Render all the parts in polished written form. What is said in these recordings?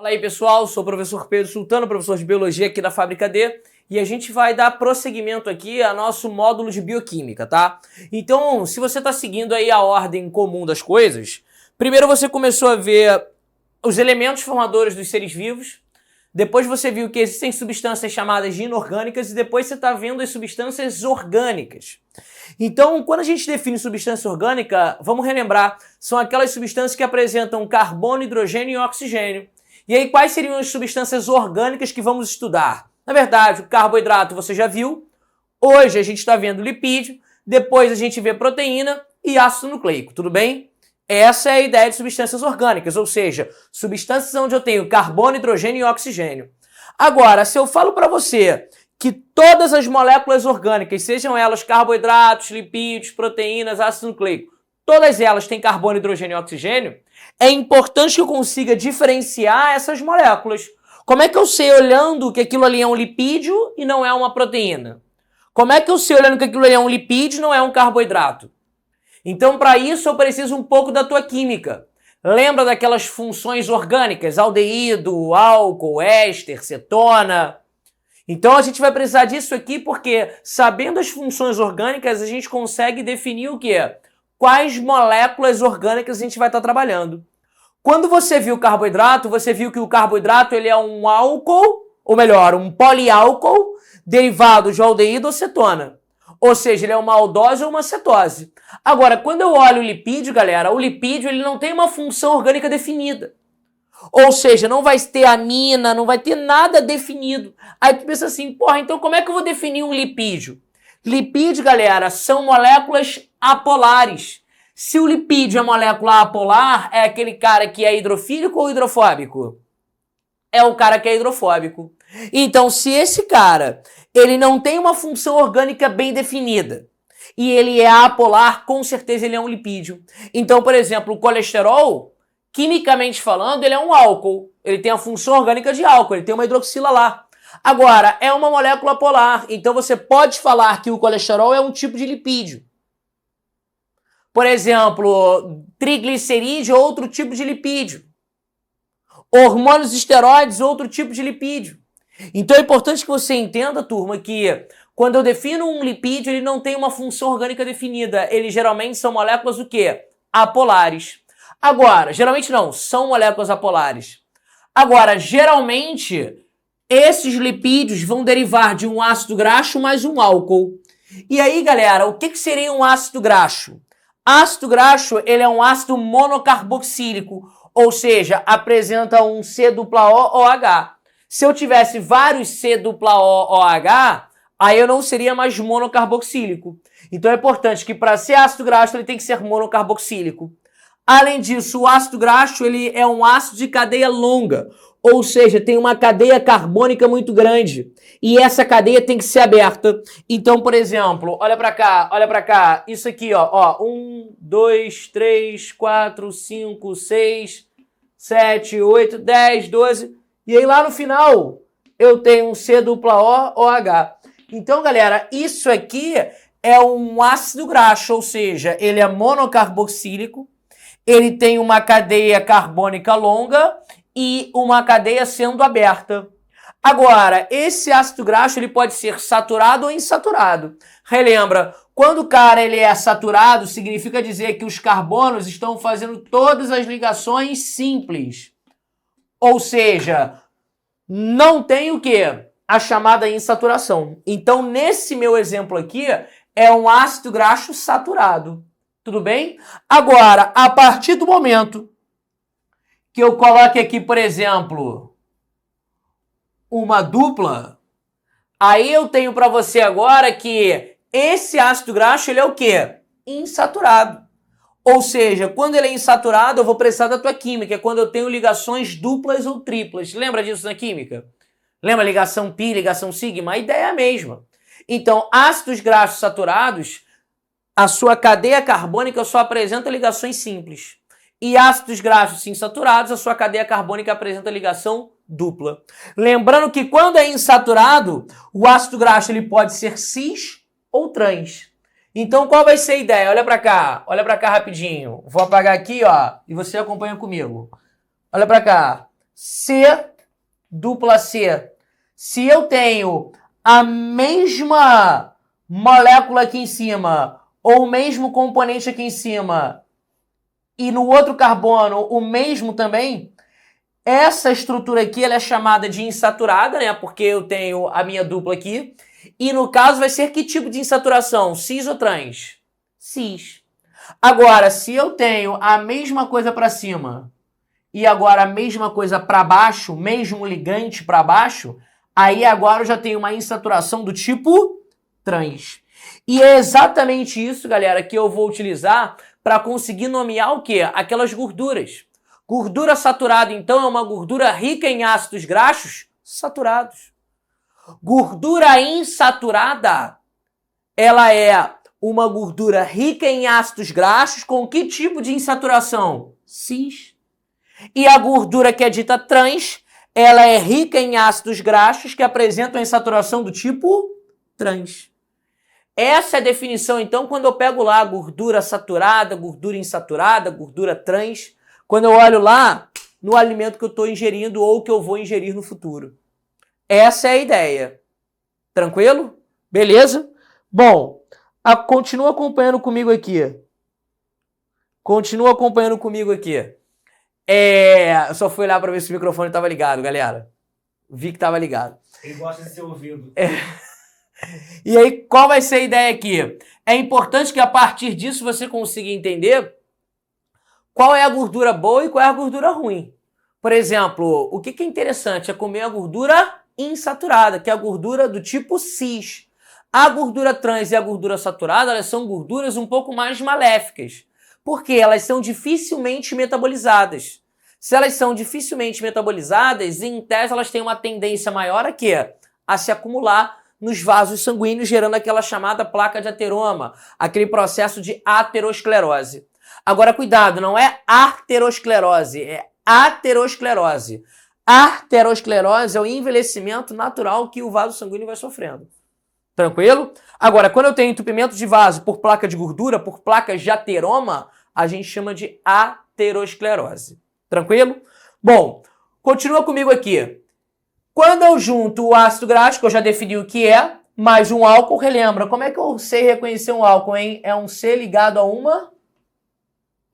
Fala aí, pessoal, sou o professor Pedro Sultano, professor de Biologia aqui da Fábrica D, e a gente vai dar prosseguimento aqui ao nosso módulo de Bioquímica, tá? Então, se você está seguindo aí a ordem comum das coisas, primeiro você começou a ver os elementos formadores dos seres vivos, depois você viu que existem substâncias chamadas de inorgânicas, e depois você está vendo as substâncias orgânicas. Então, quando a gente define substância orgânica, vamos relembrar, são aquelas substâncias que apresentam carbono, hidrogênio e oxigênio. E aí, quais seriam as substâncias orgânicas que vamos estudar? Na verdade, o carboidrato você já viu, hoje a gente está vendo lipídio, depois a gente vê proteína e ácido nucleico, tudo bem? Essa é a ideia de substâncias orgânicas, ou seja, substâncias onde eu tenho carbono, hidrogênio e oxigênio. Agora, se eu falo para você que todas as moléculas orgânicas, sejam elas carboidratos, lipídios, proteínas, ácido nucleico, todas elas têm carbono, hidrogênio e oxigênio, é importante que eu consiga diferenciar essas moléculas. Como é que eu sei olhando que aquilo ali é um lipídio e não é uma proteína? Como é que eu sei olhando que aquilo ali é um lipídio e não é um carboidrato? Então, para isso, eu preciso um pouco da tua química. Lembra daquelas funções orgânicas? Aldeído, álcool, éster, cetona. Então, a gente vai precisar disso aqui porque, sabendo as funções orgânicas, a gente consegue definir o quê? Quais moléculas orgânicas a gente vai estar trabalhando. Quando você viu o carboidrato, você viu que o carboidrato ele é um álcool, ou melhor, um poliálcool derivado de aldeído ou cetona. Ou seja, ele é uma aldose ou uma cetose. Agora, quando eu olho o lipídio, galera, o lipídio ele não tem uma função orgânica definida. Ou seja, não vai ter amina, não vai ter nada definido. Aí tu pensa assim, porra, então como é que eu vou definir um lipídio? Lipídio, galera, são moléculas apolares. Se o lipídio é molécula apolar, é aquele cara que é hidrofílico ou hidrofóbico? É o cara que é hidrofóbico. Então, se esse cara ele não tem uma função orgânica bem definida e ele é apolar, com certeza ele é um lipídio. Então, por exemplo, o colesterol, quimicamente falando, ele é um álcool. Ele tem a função orgânica de álcool, ele tem uma hidroxila lá. Agora, é uma molécula polar, então você pode falar que o colesterol é um tipo de lipídio. Por exemplo, triglicerídeo é outro tipo de lipídio. Hormônios esteroides, outro tipo de lipídio. Então é importante que você entenda, turma, que quando eu defino um lipídio, ele não tem uma função orgânica definida. Eles geralmente são moléculas o quê? Apolares. Agora, geralmente não, são moléculas apolares. Agora, geralmente, esses lipídios vão derivar de um ácido graxo mais um álcool. E aí, galera, o que seria um ácido graxo? Ácido graxo, ele é um ácido monocarboxílico, ou seja, apresenta um C-OH. Se eu tivesse vários C-OH, aí eu não seria mais monocarboxílico. Então é importante que para ser ácido graxo, ele tem que ser monocarboxílico. Além disso, o ácido graxo ele é um ácido de cadeia longa, ou seja, tem uma cadeia carbônica muito grande. E essa cadeia tem que ser aberta. Então, por exemplo, olha para cá, isso aqui, ó, 1, 2, 3, 4, 5, 6, 7, 8, 10, 12. E aí lá no final, eu tenho um C-OH. Então, galera, isso aqui é um ácido graxo, ou seja, ele é monocarboxílico, ele tem uma cadeia carbônica longa e uma cadeia sendo aberta. Agora, esse ácido graxo ele pode ser saturado ou insaturado. Relembra, quando o cara ele é saturado, significa dizer que os carbonos estão fazendo todas as ligações simples. Ou seja, não tem o quê? A chamada insaturação. Então, nesse meu exemplo aqui, é um ácido graxo saturado. Tudo bem? Agora, a partir do momento que eu coloque aqui, por exemplo, uma dupla, aí eu tenho para você agora que esse ácido graxo, ele é o quê? Insaturado. Ou seja, quando ele é insaturado, eu vou precisar da tua química, é quando eu tenho ligações duplas ou triplas. Lembra disso na química? Lembra ligação π, ligação sigma? A ideia é a mesma. Então, ácidos graxos saturados, a sua cadeia carbônica só apresenta ligações simples. E ácidos graxos insaturados, a sua cadeia carbônica apresenta ligação dupla. Lembrando que quando é insaturado, o ácido graxo ele pode ser cis ou trans. Então, qual vai ser a ideia? Olha para cá rapidinho. Vou apagar aqui, ó, e você acompanha comigo. Olha para cá. C dupla C. Se eu tenho a mesma molécula aqui em cima, ou o mesmo componente aqui em cima, e no outro carbono o mesmo também, essa estrutura aqui ela é chamada de insaturada, né? Porque eu tenho a minha dupla aqui. E no caso vai ser que tipo de insaturação? Cis ou trans? Cis. Agora, se eu tenho a mesma coisa para cima e agora a mesma coisa para baixo, mesmo ligante para baixo, aí agora eu já tenho uma insaturação do tipo trans. E é exatamente isso, galera, que eu vou utilizar para conseguir nomear o quê? Aquelas gorduras. Gordura saturada, então, é uma gordura rica em ácidos graxos saturados. Gordura insaturada, ela é uma gordura rica em ácidos graxos com que tipo de insaturação? Cis. E a gordura que é dita trans, ela é rica em ácidos graxos que apresentam a insaturação do tipo trans. Essa é a definição, então, quando eu pego lá gordura saturada, gordura insaturada, gordura trans, quando eu olho lá no alimento que eu estou ingerindo ou que eu vou ingerir no futuro. Essa é a ideia. Tranquilo? Beleza? Bom, continua acompanhando comigo aqui. Continua acompanhando comigo aqui. Eu só fui olhar para ver se o microfone estava ligado, galera. Vi que estava ligado. Ele gosta de ser ouvido. E aí, qual vai ser a ideia aqui? É importante que a partir disso você consiga entender qual é a gordura boa e qual é a gordura ruim. Por exemplo, o que é interessante é comer a gordura insaturada, que é a gordura do tipo cis. A gordura trans e a gordura saturada, elas são gorduras um pouco mais maléficas, porque elas são dificilmente metabolizadas. Se elas são dificilmente metabolizadas, em tese elas têm uma tendência maior a quê? A se acumular nos vasos sanguíneos, gerando aquela chamada placa de ateroma, aquele processo de aterosclerose. Agora, cuidado, não é arteriosclerose, é aterosclerose. Arteriosclerose é o envelhecimento natural que o vaso sanguíneo vai sofrendo. Tranquilo? Agora, quando eu tenho entupimento de vaso por placa de gordura, por placas de ateroma, a gente chama de aterosclerose. Tranquilo? Bom, continua comigo aqui. Quando eu junto o ácido graxo, que eu já defini o que é, mais um álcool, relembra, como é que eu sei reconhecer um álcool, hein? É um C ligado a uma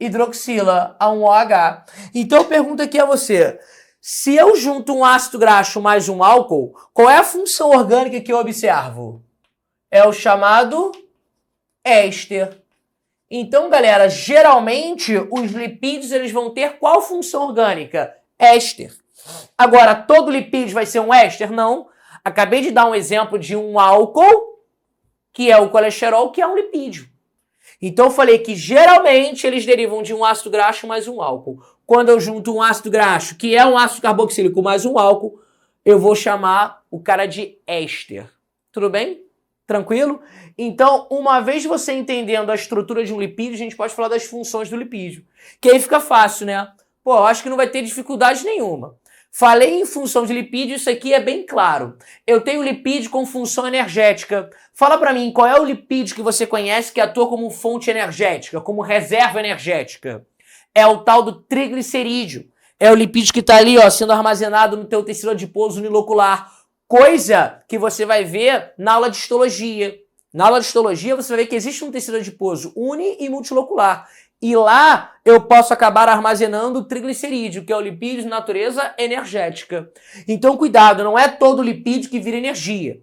hidroxila, a um OH. Então eu pergunto aqui a você, se eu junto um ácido graxo mais um álcool, qual é a função orgânica que eu observo? É o chamado éster. Então, galera, geralmente os lipídios eles vão ter qual função orgânica? Éster. Agora, todo lipídio vai ser um éster? Não. Acabei de dar um exemplo de um álcool, que é o colesterol, que é um lipídio. Então, eu falei que geralmente eles derivam de um ácido graxo mais um álcool. Quando eu junto um ácido graxo, que é um ácido carboxílico mais um álcool, eu vou chamar o cara de éster. Tudo bem? Tranquilo? Então, uma vez você entendendo a estrutura de um lipídio, a gente pode falar das funções do lipídio. Que aí fica fácil, né? Pô, eu acho que não vai ter dificuldade nenhuma. Falei em função de lipídio, isso aqui é bem claro. Eu tenho lipídio com função energética. Fala pra mim, qual é o lipídio que você conhece que atua como fonte energética, como reserva energética? É o tal do triglicerídeo. É o lipídio que tá ali, ó, sendo armazenado no teu tecido adiposo unilocular. Coisa que você vai ver na aula de histologia. Na aula de histologia você vai ver que existe um tecido adiposo uni e multilocular. E lá eu posso acabar armazenando o triglicerídeo, que é o lipídio de natureza energética. Então cuidado, não é todo lipídio que vira energia.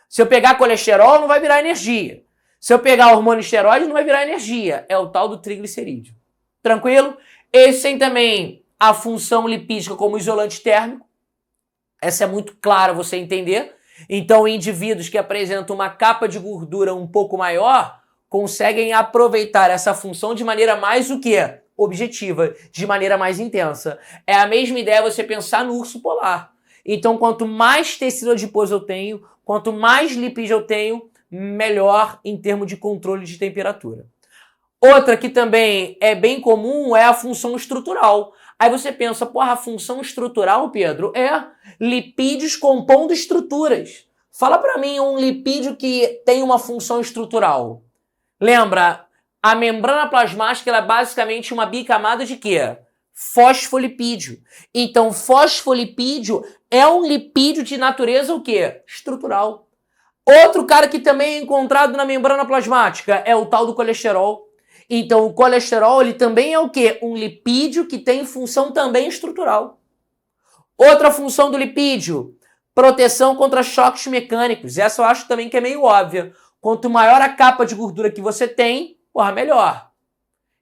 Se eu pegar colesterol, não vai virar energia. Se eu pegar hormônio esteroide, não vai virar energia. É o tal do triglicerídeo. Tranquilo? Esse tem também a função lipídica como isolante térmico. Essa é muito clara você entender. Então, indivíduos que apresentam uma capa de gordura um pouco maior conseguem aproveitar essa função de maneira mais o quê? Objetiva, de maneira mais intensa. É a mesma ideia você pensar no urso polar. Então, quanto mais tecido adiposo eu tenho, quanto mais lipídio eu tenho, melhor em termos de controle de temperatura. Outra que também é bem comum é a função estrutural. Aí você pensa, porra, a função estrutural, Pedro, é lipídios compondo estruturas. Fala pra mim um lipídio que tem uma função estrutural. Lembra, a membrana plasmática ela é basicamente uma bicamada de quê? Fosfolipídio. Então, fosfolipídio é um lipídio de natureza o quê? Estrutural. Outro cara que também é encontrado na membrana plasmática é o tal do colesterol. Então, o colesterol, ele também é o quê? Um lipídio que tem função também estrutural. Outra função do lipídio, proteção contra choques mecânicos. Essa eu acho também que é meio óbvia. Quanto maior a capa de gordura que você tem, porra, melhor.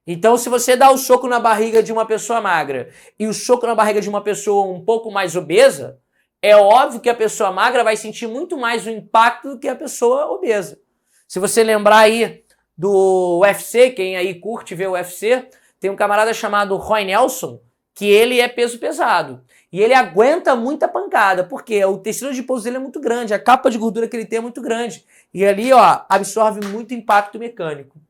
Então, se você dá o soco na barriga de uma pessoa magra e o soco na barriga de uma pessoa um pouco mais obesa, é óbvio que a pessoa magra vai sentir muito mais o impacto do que a pessoa obesa. Se você lembrar aí do UFC, quem aí curte ver o UFC, tem um camarada chamado Roy Nelson, que ele é peso pesado. E ele aguenta muita pancada, porque o tecido adiposo dele é muito grande, a capa de gordura que ele tem é muito grande. E ali, ó, absorve muito impacto mecânico.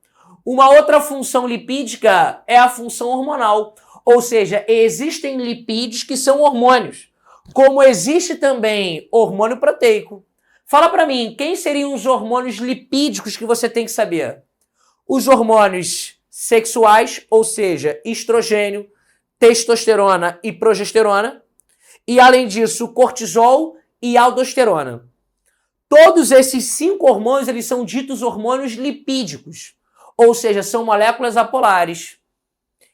Uma outra função lipídica é a função hormonal. Ou seja, existem lipídios que são hormônios. Como existe também hormônio proteico. Fala pra mim, quem seriam os hormônios lipídicos que você tem que saber? Os hormônios sexuais, ou seja, estrogênio, testosterona e progesterona. E, além disso, cortisol e aldosterona. Todos esses 5 hormônios, eles são ditos hormônios lipídicos. Ou seja, são moléculas apolares.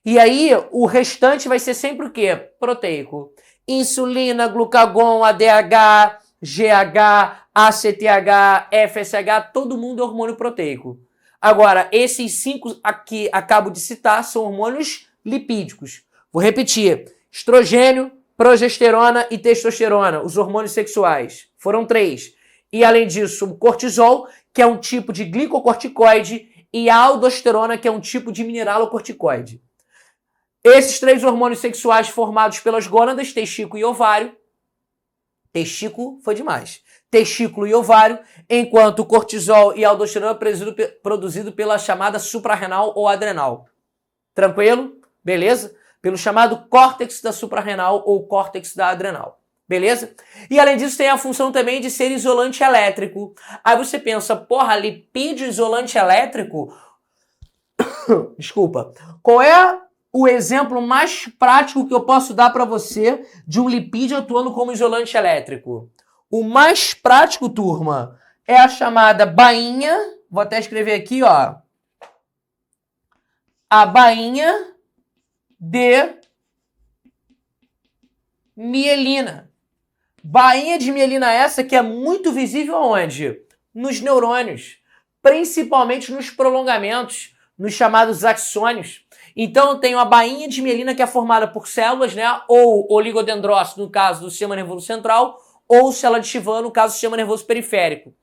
E aí, o restante vai ser sempre o quê? Proteico. Insulina, glucagon, ADH, GH, ACTH, FSH, todo mundo é hormônio proteico. Agora, esses 5 aqui acabo de citar são hormônios lipídicos. Vou repetir. Estrogênio, progesterona e testosterona, os hormônios sexuais. Foram 3. E, além disso, o cortisol, que é um tipo de glicocorticoide, e a aldosterona, que é um tipo de mineralocorticoide. Esses 3 hormônios sexuais formados pelas gônadas, testículo e ovário. Testículo foi demais. Testículo e ovário, enquanto o cortisol e a aldosterona é produzido pela chamada suprarrenal ou adrenal. Tranquilo? Beleza? Pelo chamado córtex da suprarrenal ou córtex da adrenal. Beleza? E além disso tem a função também de ser isolante elétrico. Aí você pensa, porra, lipídio isolante elétrico? Desculpa. Qual é o exemplo mais prático que eu posso dar para você de um lipídio atuando como isolante elétrico? O mais prático, turma, é a chamada bainha. Vou até escrever aqui, ó. A bainha de mielina. Bainha de mielina essa que é muito visível aonde? Nos neurônios, principalmente nos prolongamentos, nos chamados axônios. Então eu tenho a bainha de mielina que é formada por células, né? Ou oligodendrócito, no caso do sistema nervoso central, ou célula de Schwann, no caso do sistema nervoso periférico.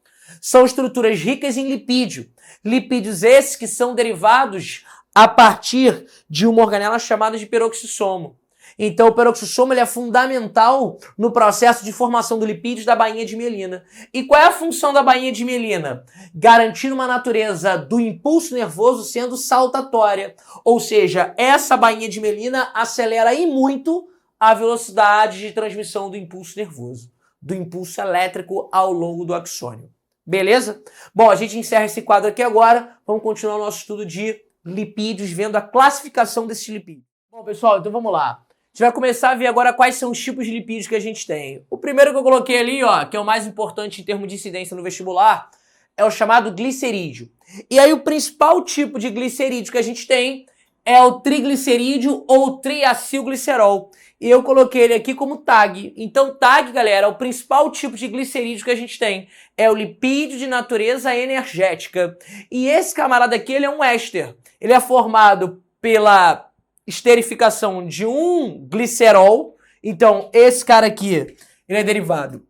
São estruturas ricas em lipídio. Lipídios esses que são derivados a partir de uma organela chamada de peroxissomo. Então, o peroxissomo ele é fundamental no processo de formação do lipídio da bainha de mielina. E qual é a função da bainha de mielina? Garantir uma natureza do impulso nervoso sendo saltatória. Ou seja, essa bainha de mielina acelera e muito a velocidade de transmissão do impulso nervoso, do impulso elétrico ao longo do axônio. Beleza? Bom, a gente encerra esse quadro aqui agora. Vamos continuar o nosso estudo de lipídios, vendo a classificação desses lipídios. Bom, pessoal, então vamos lá. A gente vai começar a ver agora quais são os tipos de lipídios que a gente tem. O primeiro que eu coloquei ali, ó, que é o mais importante em termos de incidência no vestibular, é o chamado glicerídeo. E aí o principal tipo de glicerídeo que a gente tem é o triglicerídeo ou triacilglicerol. E eu coloquei ele aqui como TAG. Então TAG, galera, é o principal tipo de glicerídeo que a gente tem. É o lipídio de natureza energética. E esse camarada aqui, ele é um éster. Ele é formado pela esterificação de um glicerol. Então, esse cara aqui, ele é derivado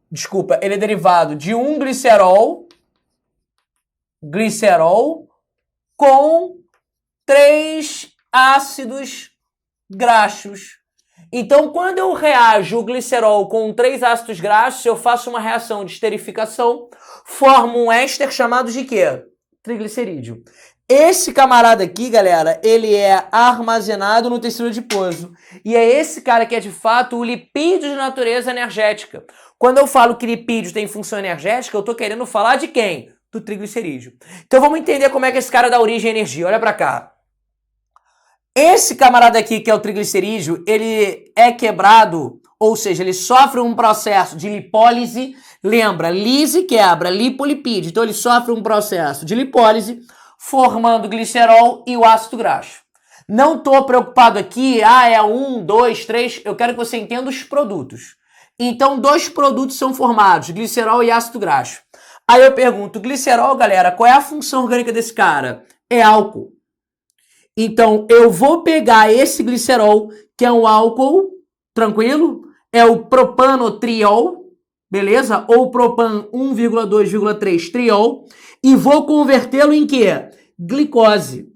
de um glicerol com 3 ácidos graxos. Então, quando eu reajo o glicerol com 3 ácidos graxos, eu faço uma reação de esterificação, formo um éster chamado de quê? Triglicerídeo. Esse camarada aqui, galera, ele é armazenado no tecido adiposo. E é esse cara que é, de fato, o lipídio de natureza energética. Quando eu falo que lipídio tem função energética, eu tô querendo falar de quem? Do triglicerídeo. Então vamos entender como é que esse cara dá origem à energia. Olha pra cá. Esse camarada aqui, que é o triglicerídeo, ele é quebrado, ou seja, ele sofre um processo de lipólise. Lembra, lise quebra, lipolipídio. Então ele sofre um processo de lipólise, formando glicerol e o ácido graxo. Não estou preocupado aqui, é 1, 2, 3, eu quero que você entenda os produtos. Então, 2 produtos são formados, glicerol e ácido graxo. Aí eu pergunto, glicerol, galera, qual é a função orgânica desse cara? É álcool. Então, eu vou pegar esse glicerol, que é um álcool, tranquilo? É o propanotriol, beleza? Ou propan 1,2,3 triol, e vou convertê-lo em quê? Glicose.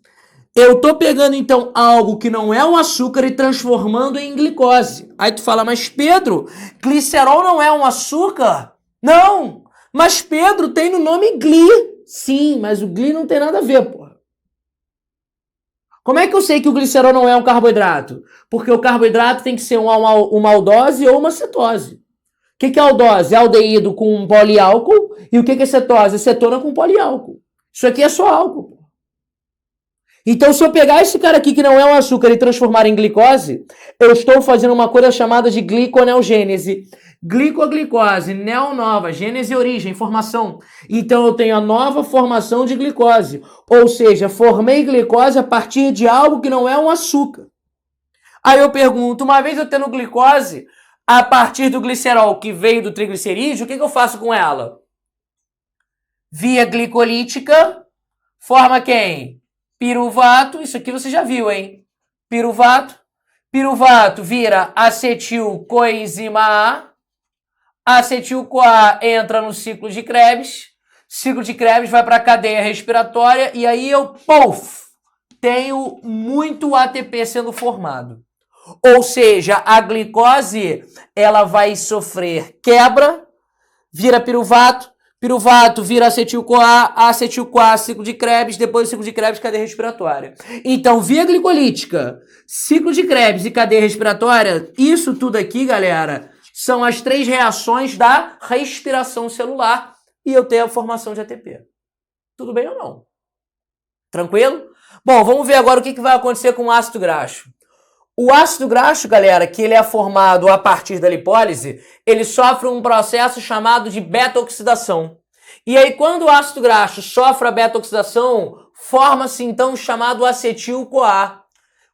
Eu tô pegando, então, algo que não é um açúcar e transformando em glicose. Aí tu fala, mas Pedro, glicerol não é um açúcar? Não! Mas Pedro, tem no nome gli. Sim, mas o gli não tem nada a ver, porra. Como é que eu sei que o glicerol não é um carboidrato? Porque o carboidrato tem que ser uma aldose ou uma cetose. O que é aldose? É aldeído com poliálcool. E o que é cetose? É cetona com poliálcool. Isso aqui é só álcool. Então, se eu pegar esse cara aqui que não é um açúcar e transformar em glicose, eu estou fazendo uma coisa chamada de gliconeogênese. Glicoglicose, neo nova, gênese origem, formação. Então eu tenho a nova formação de glicose. Ou seja, formei glicose a partir de algo que não é um açúcar. Aí eu pergunto, uma vez eu tendo glicose, a partir do glicerol que veio do triglicerídeo, o que eu faço com ela? Via glicolítica, forma quem? Piruvato, isso aqui você já viu, hein? Piruvato. Piruvato vira acetil-coenzima A. Acetil-CoA entra no ciclo de Krebs. Ciclo de Krebs vai para a cadeia respiratória e aí eu, tenho muito ATP sendo formado. Ou seja, a glicose, ela vai sofrer quebra, vira piruvato, piruvato vira acetil-CoA, acetil-CoA, ciclo de Krebs, depois do ciclo de Krebs, cadeia respiratória. Então, via glicolítica, ciclo de Krebs e cadeia respiratória, isso tudo aqui, galera, são as 3 reações da respiração celular e eu tenho a formação de ATP. Tudo bem ou não? Tranquilo? Bom, vamos ver agora o que vai acontecer com o ácido graxo. O ácido graxo, galera, que ele é formado a partir da lipólise, ele sofre um processo chamado de beta-oxidação. E aí, quando o ácido graxo sofre a beta-oxidação, forma-se então o chamado acetil-CoA.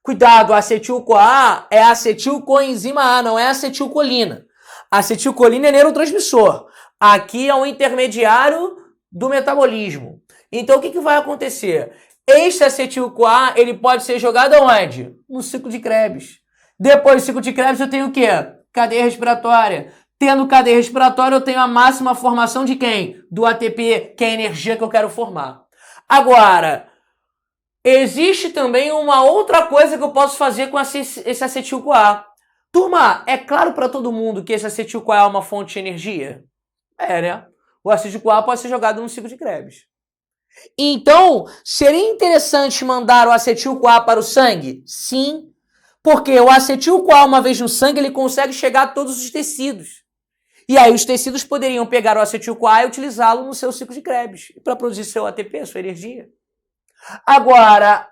Cuidado, acetil-CoA é acetil-coenzima A, não é acetilcolina. Acetilcolina é neurotransmissor. Aqui é um intermediário do metabolismo. Então, o que vai acontecer? Este acetil-CoA, ele pode ser jogado aonde? No ciclo de Krebs. Depois do ciclo de Krebs, eu tenho o quê? Cadeia respiratória. Tendo cadeia respiratória, eu tenho a máxima formação de quem? Do ATP, que é a energia que eu quero formar. Agora, existe também uma outra coisa que eu posso fazer com esse acetil-CoA. Turma, é claro para todo mundo que esse acetil-CoA é uma fonte de energia? É, né? O acetil-CoA pode ser jogado no ciclo de Krebs. Então, seria interessante mandar o acetil-CoA para o sangue? Sim, porque o acetil-CoA, uma vez no sangue, ele consegue chegar a todos os tecidos. E aí os tecidos poderiam pegar o acetil-CoA e utilizá-lo no seu ciclo de Krebs, para produzir seu ATP, sua energia. Agora,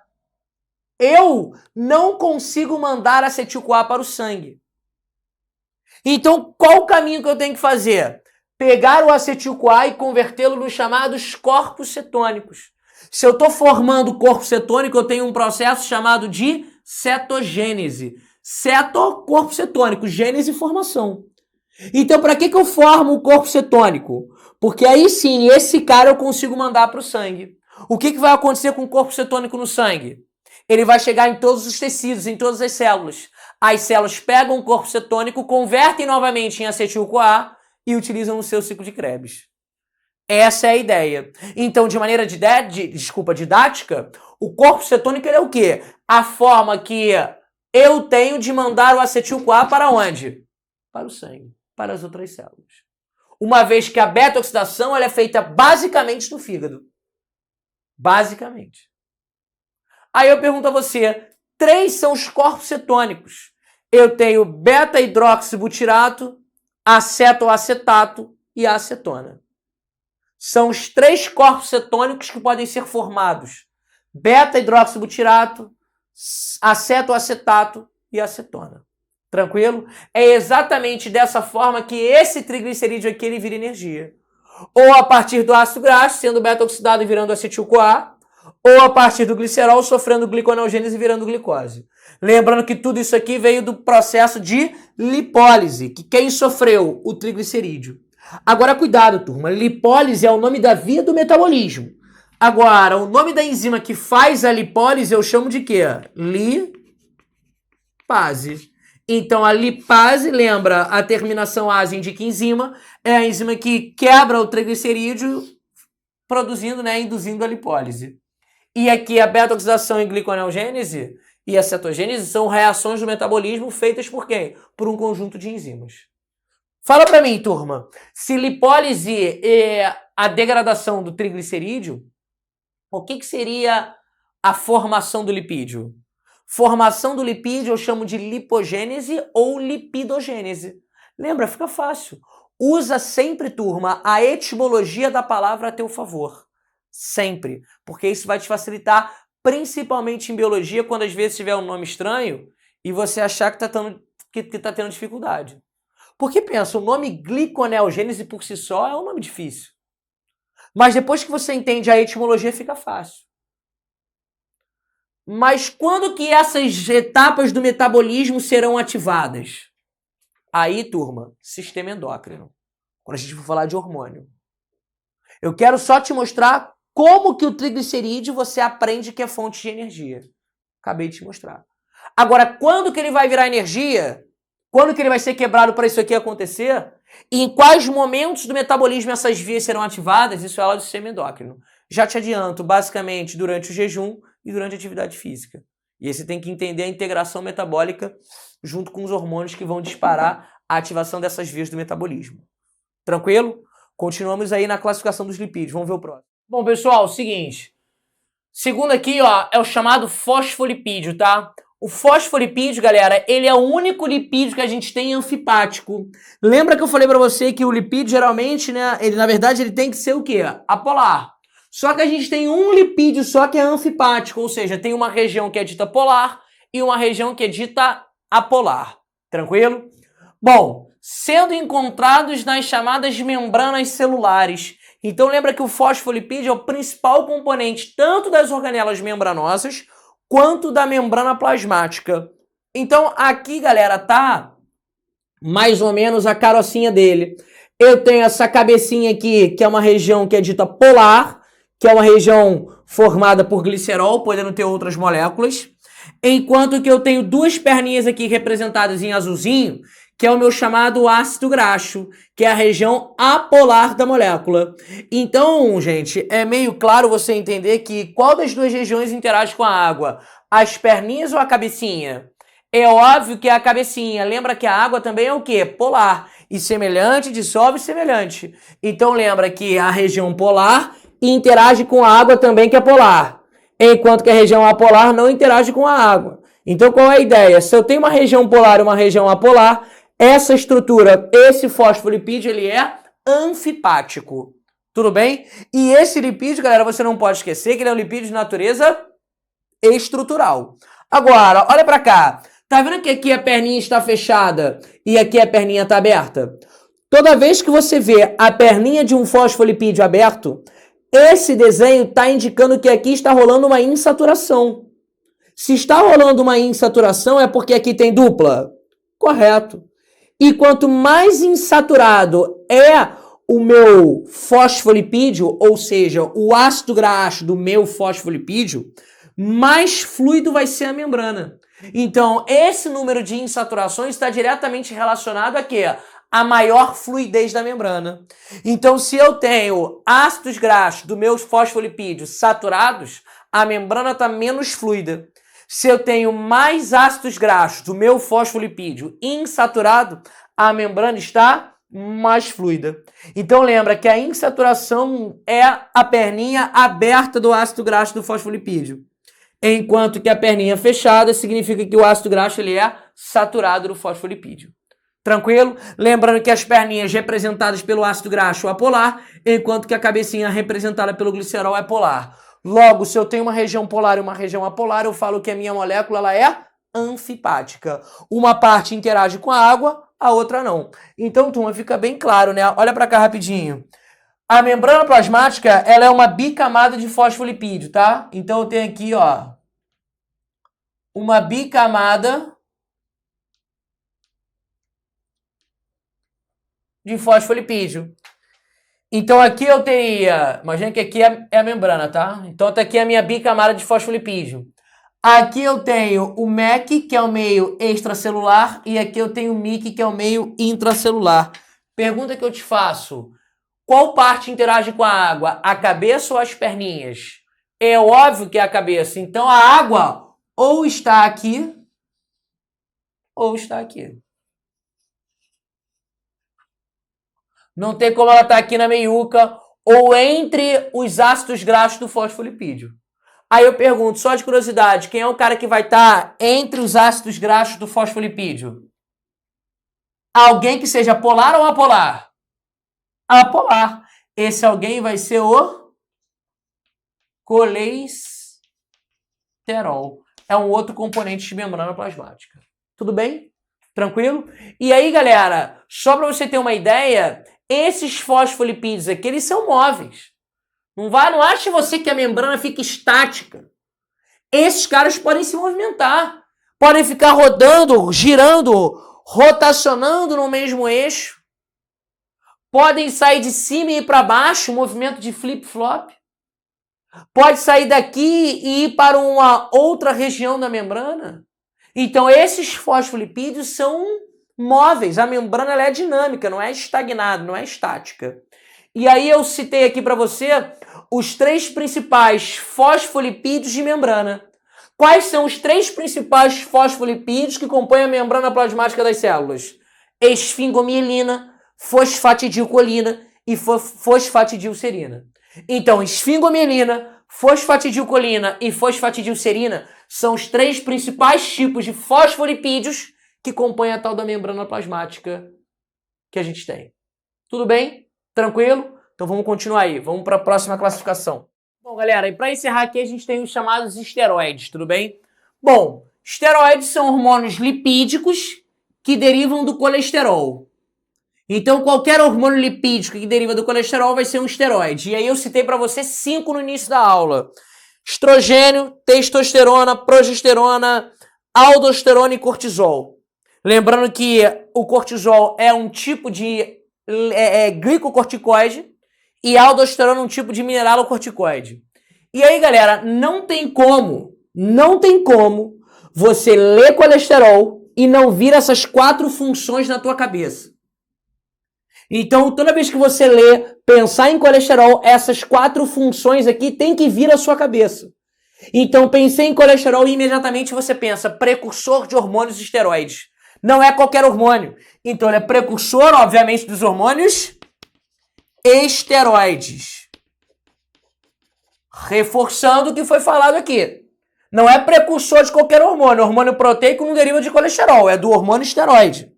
eu não consigo mandar acetil-CoA para o sangue. Então, qual o caminho que eu tenho que fazer? Pegar o acetil-CoA e convertê-lo nos chamados corpos cetônicos. Se eu estou formando corpo cetônico, eu tenho um processo chamado de cetogênese. Ceto, corpo cetônico, gênese, formação. Então, para que eu formo o corpo cetônico? Porque aí sim, esse cara eu consigo mandar para o sangue. O que vai acontecer com o corpo cetônico no sangue? Ele vai chegar em todos os tecidos, em todas as células. As células pegam o corpo cetônico, convertem novamente em acetil-CoA e utilizam o seu ciclo de Krebs. Essa é a ideia. Então, de maneira didática, o corpo cetônico ele é o quê? A forma que eu tenho de mandar o acetil-CoA para onde? Para o sangue, para as outras células. Uma vez que a beta-oxidação ela é feita basicamente no fígado. Basicamente. Aí eu pergunto a você, 3 são os corpos cetônicos. Eu tenho beta-hidroxibutirato, acetoacetato e a acetona. São os 3 corpos cetônicos que podem ser formados. Beta-hidroxibutirato, acetoacetato e acetona. Tranquilo? É exatamente dessa forma que esse triglicerídeo aqui ele vira energia. Ou a partir do ácido graxo, sendo beta-oxidado e virando acetil-CoA, ou a partir do glicerol, sofrendo gliconeogênese e virando glicose. Lembrando que tudo isso aqui veio do processo de lipólise, que quem sofreu? O triglicerídeo. Agora, cuidado, turma. Lipólise é o nome da via do metabolismo. Agora, o nome da enzima que faz a lipólise eu chamo de quê? Lipase. Então, a lipase, lembra, a terminação ase indica enzima, é a enzima que quebra o triglicerídeo, produzindo, induzindo a lipólise. E aqui a beta-oxidação e gliconeogênese e a cetogênese são reações do metabolismo feitas por quem? Por um conjunto de enzimas. Fala pra mim, turma, se lipólise é a degradação do triglicerídeo, o que seria a formação do lipídio? Formação do lipídio eu chamo de lipogênese ou lipidogênese. Lembra? Fica fácil. Usa sempre, turma, a etimologia da palavra a teu favor. Sempre. Porque isso vai te facilitar, principalmente em biologia, quando às vezes tiver um nome estranho e você achar que tá tendo dificuldade. Porque pensa, o nome gliconeogênese por si só é um nome difícil. Mas depois que você entende a etimologia, fica fácil. Mas quando que essas etapas do metabolismo serão ativadas? Aí, turma, sistema endócrino. Quando a gente for falar de hormônio. Eu quero só te mostrar como que o triglicerídeo você aprende que é fonte de energia. Acabei de te mostrar. Agora, quando que ele vai virar energia? Quando que ele vai ser quebrado para isso aqui acontecer? E em quais momentos do metabolismo essas vias serão ativadas? Isso é aula do sistema endócrino. Já te adianto, basicamente durante o jejum e durante a atividade física. E aí você tem que entender a integração metabólica junto com os hormônios que vão disparar a ativação dessas vias do metabolismo. Tranquilo? Continuamos aí na classificação dos lipídios. Vamos ver o próximo. Bom, pessoal, seguinte. Segundo aqui, ó, é o chamado fosfolipídio, tá? O fosfolipídio, galera, ele é o único lipídio que a gente tem anfipático. Lembra que eu falei pra você que o lipídio, geralmente, ele na verdade, ele tem que ser o quê? Apolar. Só que a gente tem um lipídio só que é anfipático, ou seja, tem uma região que é dita polar e uma região que é dita apolar. Tranquilo? Bom, sendo encontrados nas chamadas membranas celulares. Então lembra que o fosfolipídio é o principal componente tanto das organelas membranosas quanto da membrana plasmática. Então aqui, galera, tá mais ou menos a carocinha dele. Eu tenho essa cabecinha aqui, que é uma região que é dita polar, que é uma região formada por glicerol, podendo ter outras moléculas. Enquanto que eu tenho duas perninhas aqui representadas em azulzinho, que é o meu chamado ácido graxo, que é a região apolar da molécula. Então, gente, é meio claro você entender que qual das duas regiões interage com a água? As perninhas ou a cabecinha? É óbvio que é a cabecinha. Lembra que a água também é o quê? Polar. E semelhante dissolve semelhante. Então, lembra que a região polar interage com a água também, que é polar. Enquanto que a região apolar não interage com a água. Então, qual é a ideia? Se eu tenho uma região polar e uma região apolar, essa estrutura, esse fosfolipídio, ele é anfipático. Tudo bem? E esse lipídio, galera, você não pode esquecer que ele é um lipídio de natureza estrutural. Agora, olha pra cá. Tá vendo que aqui a perninha está fechada e aqui a perninha está aberta? Toda vez que você vê a perninha de um fosfolipídio aberto, esse desenho está indicando que aqui está rolando uma insaturação. Se está rolando uma insaturação, é porque aqui tem dupla? Correto. E quanto mais insaturado é o meu fosfolipídio, ou seja, o ácido graxo do meu fosfolipídio, mais fluido vai ser a membrana. Então, esse número de insaturações está diretamente relacionado a quê? A maior fluidez da membrana. Então, se eu tenho ácidos graxos dos meus fosfolipídios saturados, a membrana está menos fluida. Se eu tenho mais ácidos graxos do meu fosfolipídio insaturado, a membrana está mais fluida. Então lembra que a insaturação é a perninha aberta do ácido graxo do fosfolipídio. Enquanto que a perninha fechada significa que o ácido graxo ele é saturado do fosfolipídio. Tranquilo? Lembrando que as perninhas representadas pelo ácido graxo é polar, enquanto que a cabecinha representada pelo glicerol é polar. Logo, se eu tenho uma região polar e uma região apolar, eu falo que a minha molécula ela é anfipática. Uma parte interage com a água, a outra não. Então, turma, fica bem claro, né? Olha para cá rapidinho. A membrana plasmática, ela é uma bicamada de fosfolipídio, tá? Então, eu tenho aqui, ó, uma bicamada de fosfolipídio. Então, aqui eu teria... Imagina que aqui é a membrana, tá? Então, tá aqui a minha bicamada de fosfolipídio. Aqui eu tenho o MEC, que é o meio extracelular, e aqui eu tenho o MIC, que é o meio intracelular. Pergunta que eu te faço. Qual parte interage com a água? A cabeça ou as perninhas? É óbvio que é a cabeça. Então, a água ou está aqui, ou está aqui. Não tem como ela estar aqui na meiuca ou entre os ácidos graxos do fosfolipídio. Aí eu pergunto, só de curiosidade, quem é o cara que vai estar entre os ácidos graxos do fosfolipídio? Alguém que seja polar ou apolar? Apolar. Esse alguém vai ser o colesterol. É um outro componente de membrana plasmática. Tudo bem? Tranquilo? E aí, galera, só para você ter uma ideia, esses fosfolipídios aqui, eles são móveis. Não ache você que a membrana fica estática. Esses caras podem se movimentar. Podem ficar rodando, girando, rotacionando no mesmo eixo. Podem sair de cima e ir para baixo, movimento de flip-flop. Pode sair daqui e ir para uma outra região da membrana. Então, esses fosfolipídios são móveis. A membrana ela é dinâmica, não é estagnada, não é estática. E aí eu citei aqui para você os 3 principais fosfolipídios de membrana. Quais são os 3 principais fosfolipídios que compõem a membrana plasmática das células? Esfingomielina, fosfatidilcolina e fosfatidilserina. Então, esfingomielina, fosfatidilcolina e fosfatidilserina são os 3 principais tipos de fosfolipídios que compõem a tal da membrana plasmática que a gente tem. Tudo bem? Tranquilo? Então vamos continuar aí. Vamos para a próxima classificação. Bom, galera, e para encerrar aqui a gente tem os chamados esteroides, tudo bem? Bom, esteroides são hormônios lipídicos que derivam do colesterol. Então, qualquer hormônio lipídico que deriva do colesterol vai ser um esteroide. E aí eu citei para você 5 no início da aula. Estrogênio, testosterona, progesterona, aldosterona e cortisol. Lembrando que o cortisol é um tipo de glicocorticoide e a aldosterona é um tipo de mineralocorticoide. E aí, galera, não tem como você ler colesterol e não vir essas 4 funções na tua cabeça. Então, toda vez que você lê, pensar em colesterol, essas 4 funções aqui tem que vir à sua cabeça. Então, pensei em colesterol e imediatamente você pensa, precursor de hormônios esteroides. Não é qualquer hormônio. Então, ele é precursor, obviamente, dos hormônios esteroides. Reforçando o que foi falado aqui. Não é precursor de qualquer hormônio. O hormônio proteico não deriva de colesterol, é do hormônio esteroide.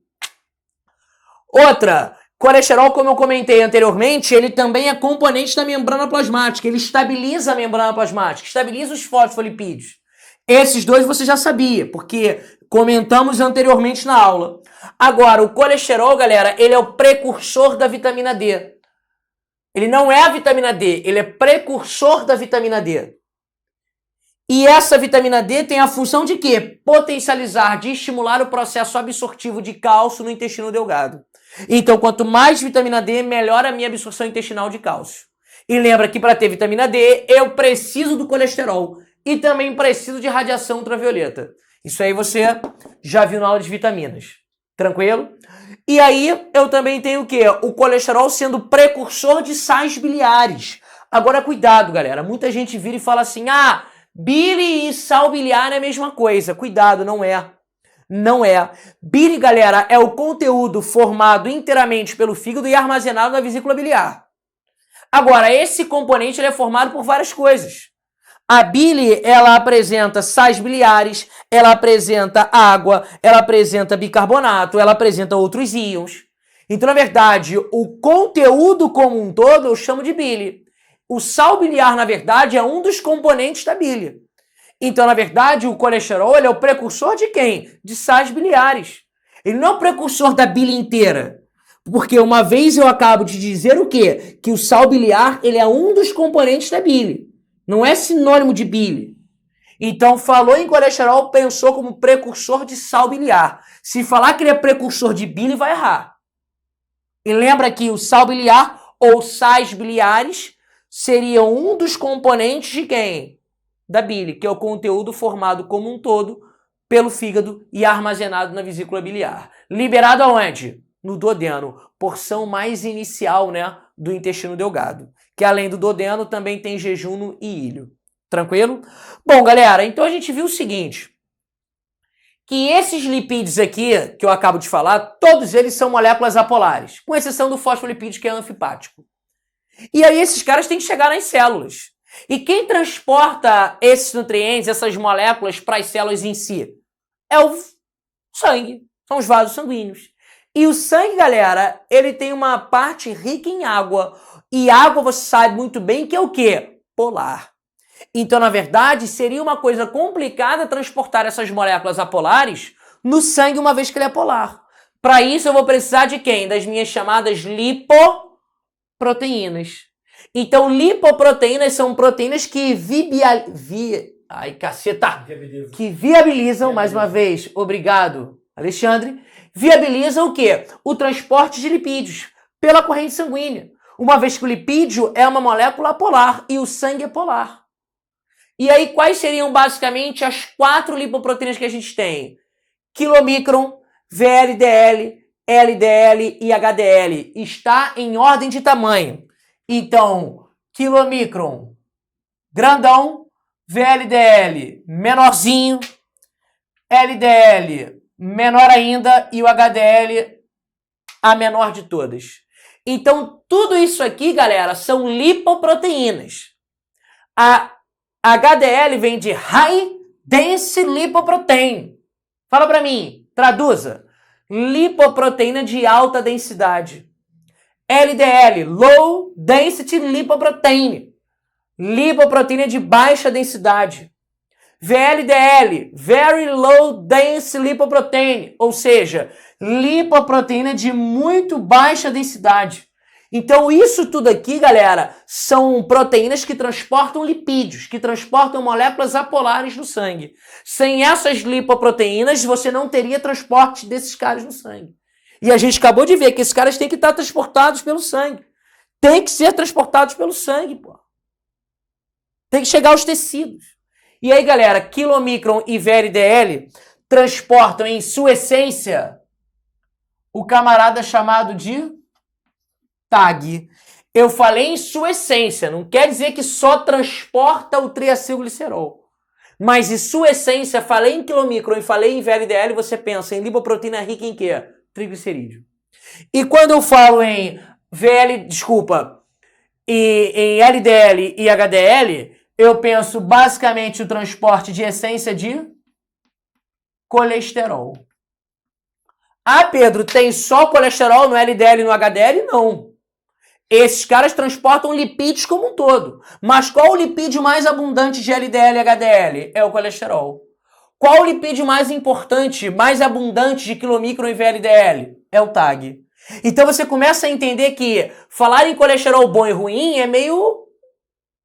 Outra, colesterol, como eu comentei anteriormente, ele também é componente da membrana plasmática. Ele estabiliza a membrana plasmática, estabiliza os fosfolipídios. Esses 2 você já sabia, porque comentamos anteriormente na aula. Agora, o colesterol, galera, ele é o precursor da vitamina D. Ele não é a vitamina D, ele é precursor da vitamina D. E essa vitamina D tem a função de quê? Potencializar, de estimular o processo absortivo de cálcio no intestino delgado. Então, quanto mais vitamina D, melhor a minha absorção intestinal de cálcio. E lembra que para ter vitamina D, eu preciso do colesterol. E também preciso de radiação ultravioleta. Isso aí você já viu na aula de vitaminas. Tranquilo? E aí, eu também tenho o quê? O colesterol sendo precursor de sais biliares. Agora, cuidado, galera. Muita gente vira e fala assim, bile e sal biliar é a mesma coisa. Cuidado, não é. Não é. Bile, galera, é o conteúdo formado inteiramente pelo fígado e armazenado na vesícula biliar. Agora, esse componente ele é formado por várias coisas. A bile, ela apresenta sais biliares, ela apresenta água, ela apresenta bicarbonato, ela apresenta outros íons. Então, na verdade, o conteúdo como um todo eu chamo de bile. O sal biliar, na verdade, é um dos componentes da bile. Então, na verdade, o colesterol ele é o precursor de quem? De sais biliares. Ele não é o precursor da bile inteira. Porque uma vez eu acabo de dizer o quê? Que o sal biliar ele é um dos componentes da bile. Não é sinônimo de bile. Então, falou em colesterol, pensou como precursor de sal biliar. Se falar que ele é precursor de bile, vai errar. E lembra que o sal biliar ou sais biliares seriam um dos componentes de quem? Da bile, que é o conteúdo formado como um todo pelo fígado e armazenado na vesícula biliar. Liberado aonde? No duodeno, porção mais inicial, né, do intestino delgado. Que além do duodeno também tem jejum e ilho. Tranquilo? Bom, galera, então a gente viu o seguinte, que esses lipídios aqui, que eu acabo de falar, todos eles são moléculas apolares, com exceção do fosfolipídio, que é anfipático. E aí esses caras têm que chegar nas células. E quem transporta esses nutrientes, essas moléculas para as células em si? É o sangue, são os vasos sanguíneos. E o sangue, galera, ele tem uma parte rica em água. E água, você sabe muito bem que é o quê? Polar. Então, na verdade, seria uma coisa complicada transportar essas moléculas apolares no sangue uma vez que ele é polar. Para isso, eu vou precisar de quem? Das minhas chamadas lipoproteínas. Então, lipoproteínas são proteínas que viabilizam, mais uma vez, obrigado, Alexandre, viabilizam o quê? O transporte de lipídios pela corrente sanguínea. Uma vez que o lipídio é uma molécula polar e o sangue é polar. E aí, quais seriam basicamente as 4 lipoproteínas que a gente tem? Quilomicron, VLDL, LDL e HDL. Está em ordem de tamanho. Então, quilomicron, grandão, VLDL, menorzinho, LDL, menor ainda e o HDL, a menor de todas. Então, tudo isso aqui, galera, são lipoproteínas. A HDL vem de High Dense Lipoprotein. Fala pra mim, traduza. Lipoproteína de alta densidade. LDL, Low Density Lipoprotein. Lipoproteína de baixa densidade. VLDL, Very Low Dense Lipoprotein. Ou seja, lipoproteína de muito baixa densidade. Então isso tudo aqui, galera, são proteínas que transportam lipídios, que transportam moléculas apolares no sangue. Sem essas lipoproteínas, você não teria transporte desses caras no sangue. E a gente acabou de ver que esses caras têm que estar transportados pelo sangue. Tem que ser transportados pelo sangue, pô. Tem que chegar aos tecidos. E aí, galera, quilomicron e VLDL transportam em sua essência o camarada chamado de TAG. Eu falei em sua essência, não quer dizer que só transporta o triacilglicerol. Mas em sua essência, falei em quilomicron e falei em VLDL, você pensa em lipoproteína rica em quê? Triglicerídeo. E quando eu falo em em LDL e HDL, eu penso basicamente o transporte de essência de colesterol. Ah, Pedro, tem só colesterol no LDL e no HDL? Não. Esses caras transportam lipídios como um todo. Mas qual o lipídio mais abundante de LDL e HDL? É o colesterol. Qual o lipídio mais importante, mais abundante de quilomicron e VLDL? É o TAG. Então você começa a entender que falar em colesterol bom e ruim é meio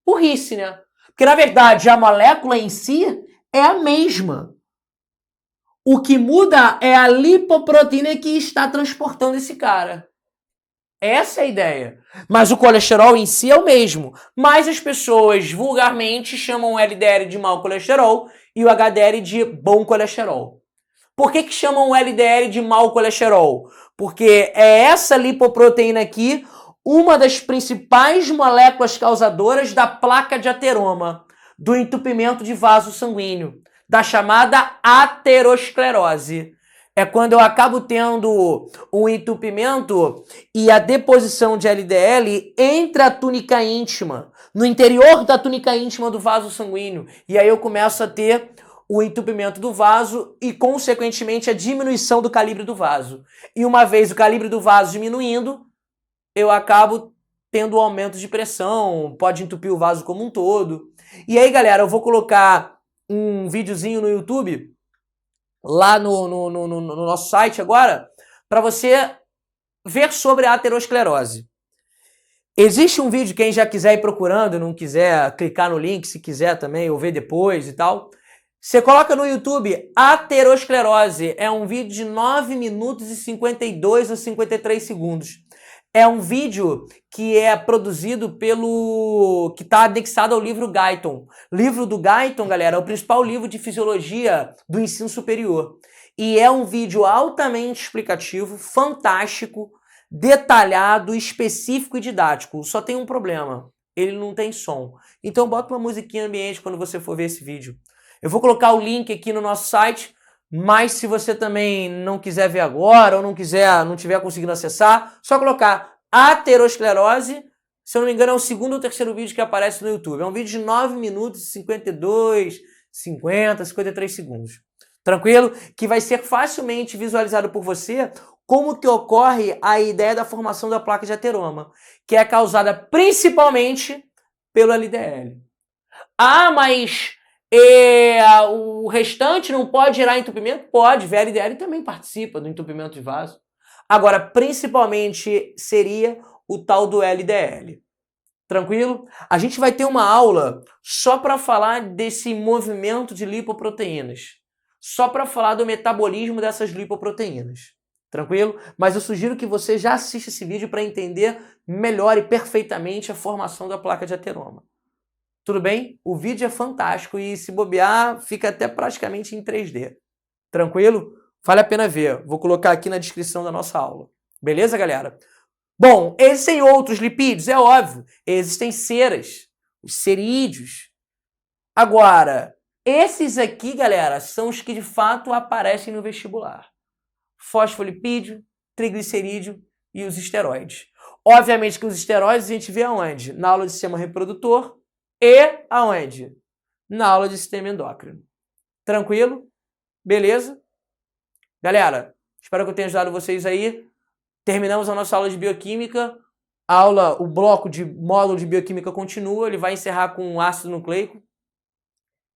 burrice, né? Porque na verdade a molécula em si é a mesma. O que muda é a lipoproteína que está transportando esse cara. Essa é a ideia. Mas o colesterol em si é o mesmo. Mas as pessoas vulgarmente chamam o LDL de mau colesterol e o HDL de bom colesterol. Por que chamam o LDL de mau colesterol? Porque é essa lipoproteína aqui uma das principais moléculas causadoras da placa de ateroma, do entupimento de vaso sanguíneo, da chamada aterosclerose. É quando eu acabo tendo um entupimento e a deposição de LDL entre a túnica íntima, no interior da túnica íntima do vaso sanguíneo. E aí eu começo a ter o entupimento do vaso e, consequentemente, a diminuição do calibre do vaso. E uma vez o calibre do vaso diminuindo, eu acabo tendo aumento de pressão, pode entupir o vaso como um todo. E aí, galera, eu vou colocar um videozinho no YouTube, lá no nosso site agora, para você ver sobre a aterosclerose. Existe um vídeo, quem já quiser ir procurando, não quiser clicar no link, se quiser também, ou ver depois e tal. Você coloca no YouTube aterosclerose, é um vídeo de 9 minutos e 52 ou 53 segundos. É um vídeo que é produzido que está anexado ao livro Guyton. Livro do Guyton, galera, é o principal livro de fisiologia do ensino superior. E é um vídeo altamente explicativo, fantástico, detalhado, específico e didático. Só tem um problema, ele não tem som. Então bota uma musiquinha ambiente quando você for ver esse vídeo. Eu vou colocar o link aqui no nosso site, mas se você também não quiser ver agora ou não tiver conseguindo acessar, só colocar aterosclerose. Se eu não me engano, é o segundo ou terceiro vídeo que aparece no YouTube. É um vídeo de 9 minutos e 52, 50, 53 segundos. Tranquilo? Que vai ser facilmente visualizado por você como que ocorre a ideia da formação da placa de ateroma, que é causada principalmente pelo LDL. Ah, mas o restante não pode gerar entupimento? Pode, VLDL também participa do entupimento de vaso. Agora, principalmente seria o tal do LDL. Tranquilo? A gente vai ter uma aula só para falar desse movimento de lipoproteínas. Só para falar do metabolismo dessas lipoproteínas. Tranquilo? Mas eu sugiro que você já assista esse vídeo para entender melhor e perfeitamente a formação da placa de ateroma. Tudo bem? O vídeo é fantástico e se bobear, fica até praticamente em 3D. Tranquilo? Vale a pena ver. Vou colocar aqui na descrição da nossa aula. Beleza, galera? Bom, existem outros lipídios, é óbvio. Existem ceras, os cerídeos. Agora, esses aqui, galera, são os que de fato aparecem no vestibular. Fosfolipídio, triglicerídeo e os esteroides. Obviamente que os esteroides a gente vê aonde? Na aula de sistema reprodutor e aonde? Na aula de sistema endócrino. Tranquilo? Beleza? Galera, espero que eu tenha ajudado vocês aí. Terminamos a nossa aula de bioquímica. O bloco de módulo de bioquímica continua. Ele vai encerrar com ácido nucleico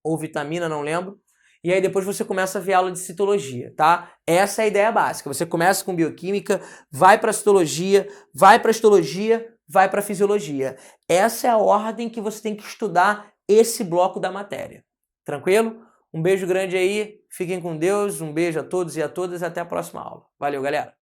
ou vitamina, não lembro. E aí depois você começa a ver aula de citologia, tá? Essa é a ideia básica. Você começa com bioquímica, vai para citologia, vai para histologia, vai para fisiologia. Essa é a ordem que você tem que estudar esse bloco da matéria. Tranquilo? Um beijo grande aí, fiquem com Deus, um beijo a todos e a todas, até a próxima aula. Valeu, galera!